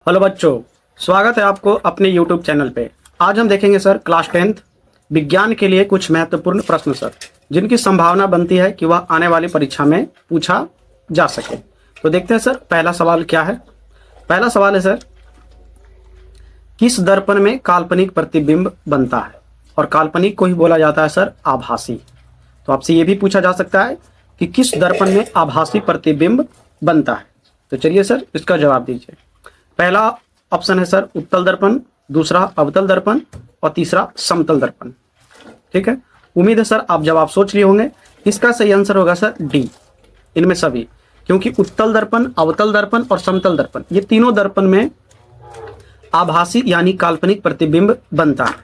Hello बच्चों, स्वागत है आपको अपने YouTube चैनल पे। आज हम देखेंगे सर क्लास 10th विज्ञान के लिए कुछ महत्वपूर्ण प्रश्न सर, जिनकी संभावना बनती है कि वह आने वाली परीक्षा में पूछा जा सके। तो देखते हैं सर पहला सवाल क्या है। पहला सवाल है सर, किस दर्पण में काल्पनिक प्रतिबिंब बनता है? और काल्पनिक को ही बोला जाता है सर आभासी। तो आपसे ये भी पूछा जा सकता है कि किस दर्पण में आभासी प्रतिबिंब बनता है। तो चलिए सर इसका जवाब दीजिए। पहला ऑप्शन है सर उत्तल दर्पण, दूसरा अवतल दर्पण और तीसरा समतल दर्पण। ठीक है, उम्मीद है सर आप जवाब सोच लिए होंगे। इसका सही आंसर होगा सर डी, इनमें सभी। क्योंकि उत्तल दर्पण, अवतल दर्पण और समतल दर्पण, ये तीनों दर्पण में आभासी यानी काल्पनिक प्रतिबिंब बनता है।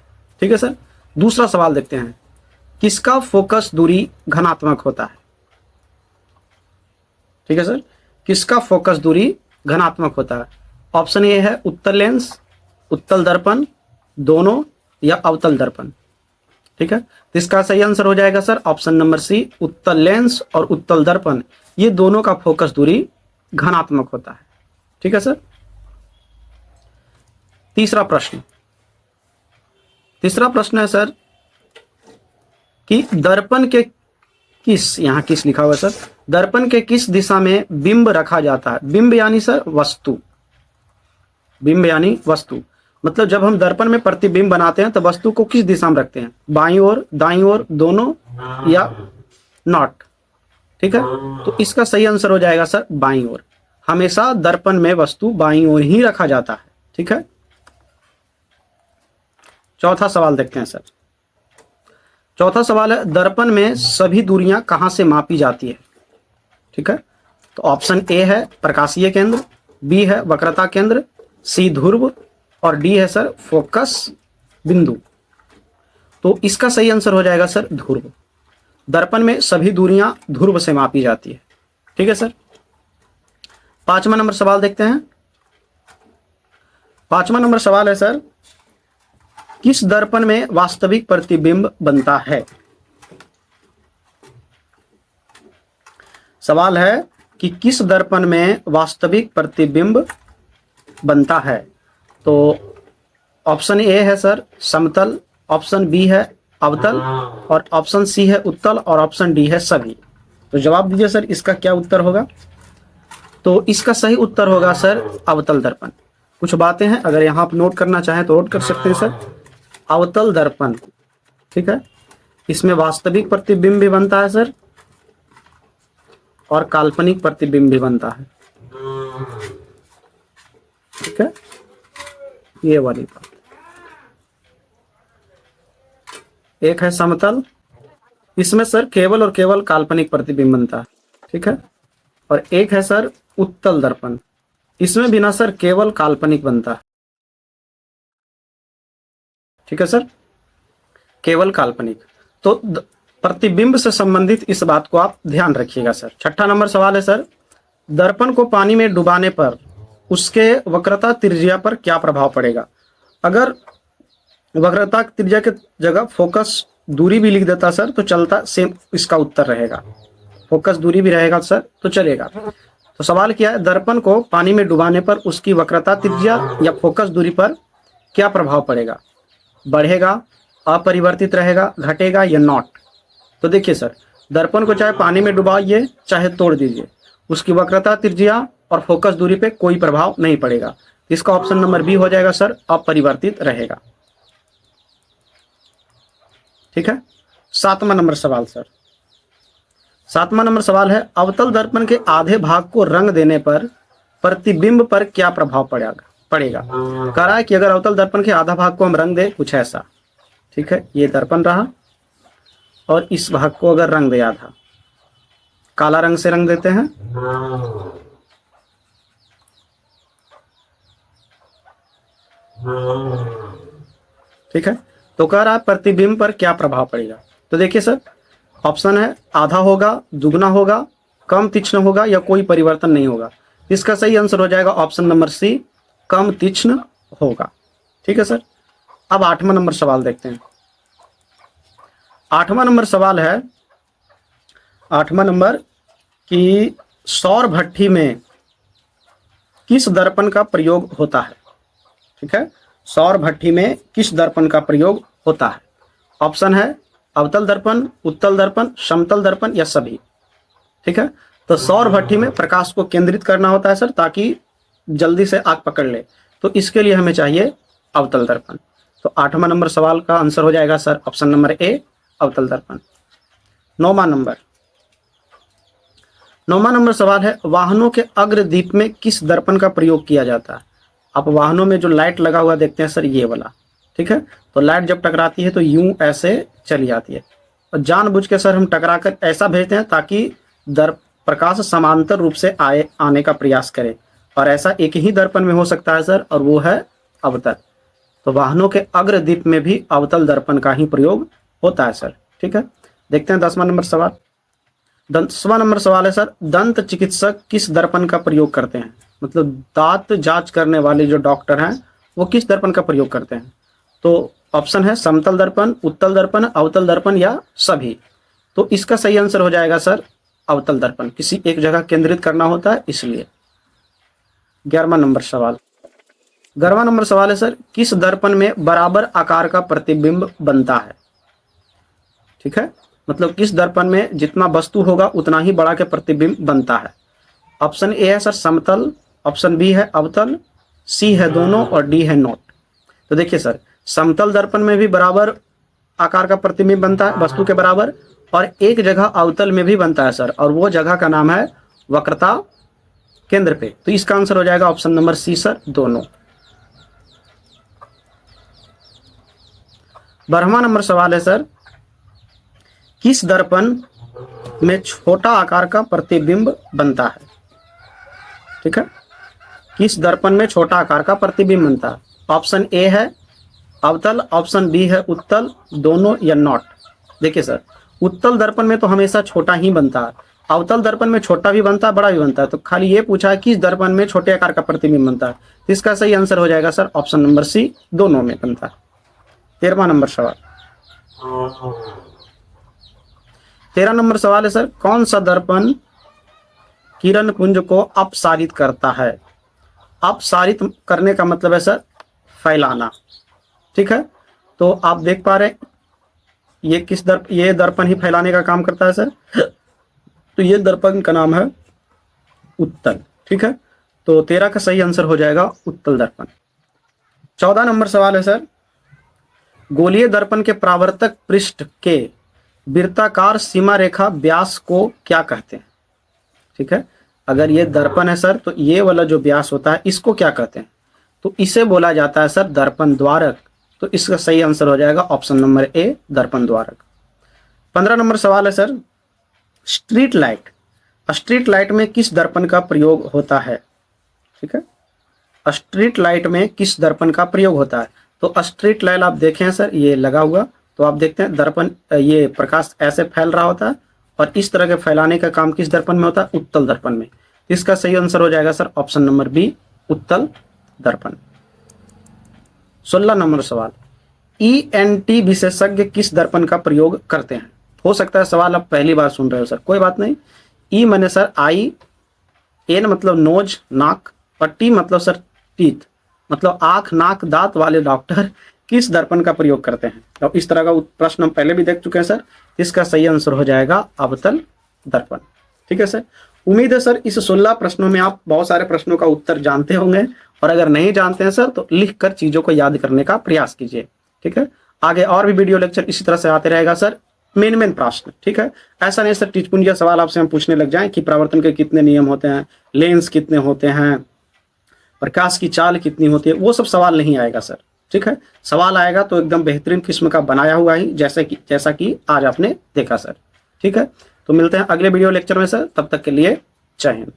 ठीक है सर, दूसरा सवाल देखते हैं, किसका फोकस दूरी घनात्मक होता है? ठीक है सर, किसका फोकस दूरी घनात्मक होता है? ऑप्शन ए है उत्तल लेंस, उत्तल दर्पण, दोनों या अवतल दर्पण। ठीक है, तो इसका सही आंसर हो जाएगा सर ऑप्शन नंबर सी, उत्तल लेंस और उत्तल दर्पण, ये दोनों का फोकस दूरी घनात्मक होता है। ठीक है सर, तीसरा प्रश्न है सर कि दर्पण के किस, यहां किस लिखा हुआ है सर, दर्पण के किस दिशा में बिंब रखा जाता है? बिंब यानी सर वस्तु, बिंब यानी वस्तु, मतलब जब हम दर्पण में प्रतिबिंब बनाते हैं तो वस्तु को किस दिशा में रखते हैं? बाईं ओर, दाईं ओर, दोनों या नॉट? ठीक है, तो इसका सही आंसर हो जाएगा सर बाईं ओर। हमेशा दर्पण में वस्तु बाईं ओर ही रखा जाता है। ठीक है, चौथा सवाल देखते हैं सर। चौथा सवाल है, दर्पण में सभी दूरियां कहां से मापी जाती है? ठीक है, तो ऑप्शन ए है प्रकाशीय केंद्र, बी है वक्रता केंद्र, सी ध्रुव और डी है सर फोकस बिंदु। तो इसका सही आंसर हो जाएगा सर ध्रुव। दर्पण में सभी दूरियां ध्रुव से मापी जाती है। ठीक है सर, पांचवा नंबर सवाल देखते हैं। पांचवा नंबर सवाल है सर, किस दर्पण में वास्तविक प्रतिबिंब बनता है? सवाल है कि किस दर्पण में वास्तविक प्रतिबिंब बनता है? तो ऑप्शन ए है सर समतल, ऑप्शन बी है अवतल और ऑप्शन सी है उत्तल और ऑप्शन डी है सभी। तो जवाब दीजिए सर इसका क्या उत्तर होगा? तो इसका सही उत्तर होगा सर अवतल दर्पण। कुछ बातें हैं, अगर यहाँ आप नोट करना चाहें तो नोट कर सकते हैं सर। अवतल दर्पण, ठीक है, इसमें वास्तविक प्रतिबिंब भी बनता है सर और काल्पनिक प्रतिबिंब भी बनता है। ठीक है, ये वाली बात। एक है समतल, इसमें सर केवल और केवल काल्पनिक प्रतिबिंब बनता है। ठीक है, और एक है सर उत्तल दर्पण, इसमें भी ना सर केवल काल्पनिक बनता है। ठीक है सर, केवल काल्पनिक। तो प्रतिबिंब से संबंधित इस बात को आप ध्यान रखिएगा सर। छठा नंबर सवाल है सर, दर्पण को पानी में डुबाने पर उसके वक्रता त्रिज्या पर क्या प्रभाव पड़ेगा? अगर वक्रता त्रिज्या के जगह फोकस दूरी भी लिख देता सर तो चलता, सेम इसका उत्तर रहेगा। फोकस दूरी भी रहेगा सर तो चलेगा। तो सवाल क्या है, दर्पण को पानी में डुबाने पर उसकी वक्रता त्रिज्या या फोकस दूरी पर क्या प्रभाव पड़ेगा? बढ़ेगा, अपरिवर्तित रहेगा, घटेगा या नॉट? तो देखिए सर, दर्पण को चाहे पानी में डुबाइए चाहे तोड़ दीजिए, उसकी वक्रता त्रिज्या और फोकस दूरी पे कोई प्रभाव नहीं पड़ेगा। इसका ऑप्शन नंबर बी हो जाएगा सर अपरिवर्तित रहेगा। ठीक है, सातवां नंबर सवाल सर। सातवां नंबर सवाल है, अवतल दर्पण के आधे भाग को रंग देने पर प्रतिबिंब पर क्या प्रभाव पड़ेगा? कह रहा है कि अगर अवतल दर्पण के आधा भाग को हम रंग दे कुछ ऐसा, ठीक है, ये दर्पण रहा और इस भाग को अगर रंग दे आधा, काला रंग से रंग देते हैं, ठीक है, तो कह रहा है प्रतिबिंब पर क्या प्रभाव पड़ेगा? तो देखिए सर, ऑप्शन है आधा होगा, दुगना होगा, कम तीक्ष्ण होगा या कोई परिवर्तन नहीं होगा। इसका सही आंसर हो जाएगा ऑप्शन नंबर सी, कम तीक्ष्ण होगा। ठीक है सर, अब आठवां नंबर सवाल देखते हैं। आठवां नंबर सवाल है, आठवां नंबर कि सौर भट्ठी में किस दर्पण का प्रयोग होता है? ठीक है, सौर भट्ठी में किस दर्पण का प्रयोग होता है? ऑप्शन है अवतल दर्पण, उत्तल दर्पण, समतल दर्पण या सभी। ठीक है, तो सौर भट्ठी में प्रकाश को केंद्रित करना होता है सर, ताकि जल्दी से आग पकड़ ले, तो इसके लिए हमें चाहिए अवतल दर्पण। तो 8वां नंबर सवाल का आंसर हो जाएगा सर ऑप्शन नंबर ए, अवतल दर्पण। 9वां नंबर सवाल है, वाहनों के अग्रदीप में किस दर्पण का प्रयोग किया जाता है? आप वाहनों में जो लाइट लगा हुआ देखते हैं सर, ये वाला। ठीक है, तो लाइट जब टकराती है तो यूं ऐसे चली जाती है, और जानबूझ के सर हम टकरा कर ऐसा भेजते हैं ताकि प्रकाश समांतर रूप से आने का प्रयास करे, और ऐसा एक ही दर्पण में हो सकता है सर, और वो है अवतल। तो वाहनों के अग्रदीप में भी अवतल दर्पण का ही प्रयोग होता है सर। ठीक है, देखते हैं 10वां नंबर सवाल। 10वां नंबर सवाल है सर, दंत चिकित्सक किस दर्पण का प्रयोग करते हैं? मतलब दांत जांच करने वाले जो डॉक्टर हैं वो किस दर्पण का प्रयोग करते हैं? तो ऑप्शन है समतल दर्पण, उत्तल दर्पण, अवतल दर्पण या सभी। तो इसका सही आंसर हो जाएगा सर अवतल दर्पण, किसी एक जगह केंद्रित करना होता है इसलिए। 11वां नंबर सवाल। 11वां नंबर सवाल है सर, किस दर्पण में बराबर आकार का प्रतिबिंब बनता है? ठीक है, मतलब किस दर्पण में जितना वस्तु होगा उतना ही बड़ा के प्रतिबिंब बनता है? ऑप्शन ए है सर समतल, ऑप्शन बी है अवतल, सी है दोनों और डी है नॉट। तो देखिए सर, समतल दर्पण में भी बराबर आकार का प्रतिबिंब बनता है वस्तु के बराबर, और एक जगह अवतल में भी बनता है सर, और वो जगह का नाम है वक्रता केंद्र पे। तो इसका आंसर हो जाएगा ऑप्शन नंबर सी सर, दोनों। 12वां नंबर सवाल है सर, किस दर्पण में छोटा आकार का प्रतिबिंब बनता है? ठीक है, किस दर्पण में छोटा आकार का प्रतिबिंब बनता है? ऑप्शन ए है अवतल, ऑप्शन बी है उत्तल, दोनों या नॉट। देखिए सर, उत्तल दर्पण में तो हमेशा छोटा ही बनता है, अवतल दर्पण में छोटा भी बनता है बड़ा भी बनता है, तो खाली ये पूछा है किस दर्पण में छोटे आकार का प्रतिबिंब बनता है। इसका सही आंसर हो जाएगा सर ऑप्शन नंबर सी, दोनों में बनता है। 13वां नंबर सवाल। 13 नंबर सवाल है सर, कौन सा दर्पण किरण पुंज को अपसारित करता है? अपसारित करने का मतलब है सर फैलाना। ठीक है, तो आप देख पा रहे हैं ये दर्पण ही फैलाने का काम करता है सर, तो ये दर्पण का नाम है उत्तल। ठीक है, तो 13 का सही आंसर हो जाएगा उत्तल दर्पण। 14 नंबर सवाल है सर, गोलीय दर्पण के परावर्तक पृष्ठ के वृत्ताकार सीमा रेखा व्यास को क्या कहते हैं? ठीक है, अगर ये दर्पण है सर, तो ये वाला जो व्यास होता है इसको क्या कहते हैं? तो इसे बोला जाता है सर दर्पण द्वारक। तो इसका सही आंसर हो जाएगा ऑप्शन नंबर ए, दर्पण द्वारक। 15 नंबर सवाल है sir, street light, street light में किस दर्पण का प्रयोग होता है? ठीक है, स्ट्रीट लाइट में किस दर्पण का प्रयोग होता है? तो स्ट्रीट लाइट आप देखें सर, ये लगा हुआ, तो आप देखते हैं दर्पण, ये प्रकाश ऐसे फैल रहा होता है, और इस तरह के फैलाने का काम किस दर्पण में होता है? उत्तल दर्पण में। इसका सही आंसर हो जाएगा सर ऑप्शन नंबर बी, उत्तल दर्पण। 16 नंबर सवाल, ENT विशेषज्ञ किस दर्पण का प्रयोग करते हैं? हो सकता है सवाल आप पहली बार सुन रहे हो सर, कोई बात नहीं। ई माने सर आई, एन मतलब नोज नाक, और टी मतलब सर टीथ, मतलब आंख नाक दांत वाले डॉक्टर किस दर्पण का प्रयोग करते हैं? तो इस तरह का प्रश्न हम पहले भी देख चुके हैं सर। इसका सही आंसर हो जाएगा अवतल दर्पण। ठीक है सर, उम्मीद है सर इस 16 प्रश्नों में आप बहुत सारे प्रश्नों का उत्तर जानते होंगे, और अगर नहीं जानते हैं सर तो लिख कर चीजों को याद करने का प्रयास कीजिए। ठीक है, आगे और भी वीडियो लेक्चर इसी तरह से आते रहेगा सर, मेन प्रश्न। ठीक है, ऐसा नहीं सर टिचपुंजिया सवाल आपसे हम पूछने लग जाएं कि परावर्तन के कितने नियम होते हैं, लेंस कितने होते हैं, प्रकाश की चाल कितनी होती है, वो सब सवाल नहीं आएगा सर। ठीक है, सवाल आएगा तो एकदम बेहतरीन किस्म का बनाया हुआ ही, जैसा कि आज आपने देखा सर। ठीक है, तो मिलते हैं अगले वीडियो लेक्चर में सर, तब तक के लिए जय हिंद।